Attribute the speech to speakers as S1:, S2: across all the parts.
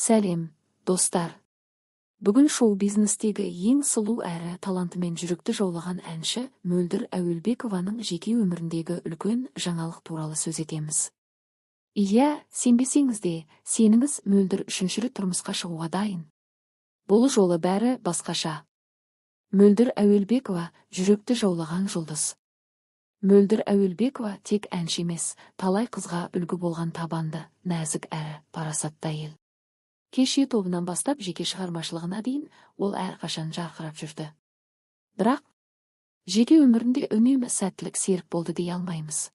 S1: Сәлем, достар. Бүгін шоу-бизнестегі ең сұлу әрі талантымен жүректі жаулаған әнші Мөлдір Әуелбекованың жеке өміріндегі үлкен жаңалық туралы сөз етеміз. Иә, сенбесеңіз де, сеніңіз Мөлдір үшінші рет тұрмысқа шығуға дайын. Бұл жолы бәрі басқаша. Мөлдір Әуелбекова жүректі жаулаған жұлдыз. Мөлдір Әуелбекова тек әнші емес, талай қызға үлгі болған табанды, нәзік әрі парасатты әйел. Кеше тобынан бастап жеке шығармашылығына дейін ол әрқашан жарқырап жүрді. Бірақ жеке өмірінде үнемі сәттілік серік болды дей алмаймыз.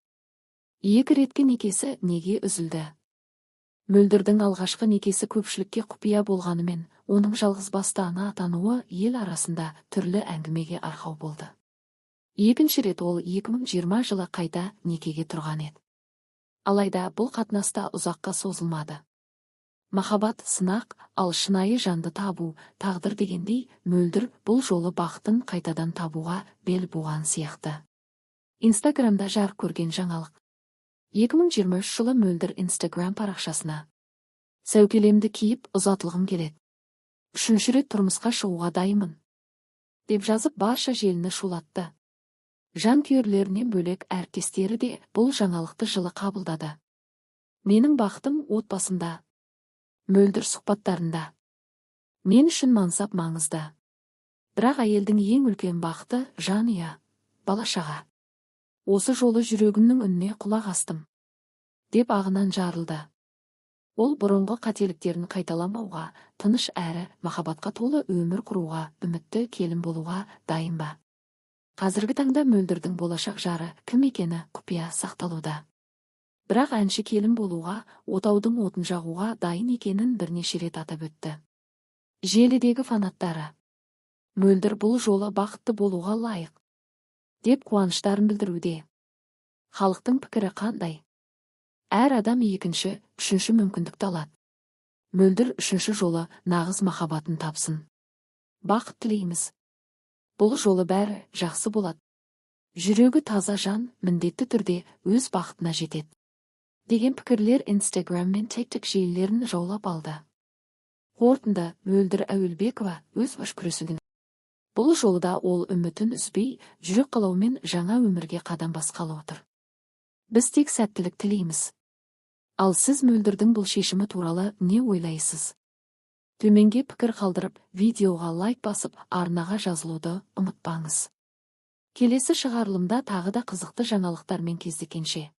S1: Екі ретке некесі неге үзілді? Мөлдірдің алғашқы некесі көпшілікке құпия болғанымен, оның жалғыз басты ана атануы ел арасында түрлі әңгімеге арқау болды. Екінші рет ол 2020 жылы қайта некеге тұрған еді. Алайда бұл қатынаста ұзаққа созылмады. Махаббат сынақ, ал шынайы жанды табу, тағдыр дегендей, Мөлдір бұл жолы бақытын қайтадан табуға бел буған сияқты. Инстаграмда жарық көрген жаңалық. 2023 жылы Мөлдір Инстаграм парақшасына: сәукелемді киіп ұзатылғым келеді. Үшінші рет тұрмысқа шығуға дайынмын, деп жазып барша желіні шулатты. Жанкүйерлерінен бөлек әріптестері де бұл жаңалықты жылы қабылдады. Менің бақытым отбасымда. Мөлдір сұхбаттарында: мен үшін мансап маңызды. Бірақ әйелдің ең үлкен бақыты жанұя, бала-шаға. Осы жолы жүрегімнің үніне құлақ астым, деп ағынан жарылды. Ол бұрынғы қателіктерін қайталамауға, тыныш әрі махаббатқа толы өмір құруға, үмітті келін болуға дайын ба? Қазіргі таңда Мөлдірдің болашақ жары кім екені құпия сақталуда. Бірақ әнші келін болуға, отаудың отын жағуға дайын екенін бірнеше рет атап өтті. Желідегі фанаттары: Мөлдір бұл жолы бақытты болуға лайық, деп қуаныштарын білдіруде. Халықтың пікірі қандай? Әр адам екінші, үшінші мүмкіндікті алады. Мөлдір үшінші жолы нағыз махаббатын тапсын. Бақыт тілейміз. Бұл жолы бәрі жақсы болады. Жүрегі таза жан міндетті түрде өз бақытына жетеді, деген пікірлер Инстаграм мен TikTok желілерін жаулап алды. Қорытынды: Мөлдір Әуелбекова өз баш күресудің. Бұл жолда ол үмітін үзбей, жүрек қалауымен жаңа өмірге қадам басқалы отыр. Біз тек сәттілік тілейміз. Ал сіз Мөлдірдің бұл шешімі туралы не ойлайсыз? Төменге пікір қалдырып, видеоға лайк басып, арнаға жазылуды ұмытпаңыз. Келесі шығарылымда тағы да қызықты жаңалықтармен кездескенше.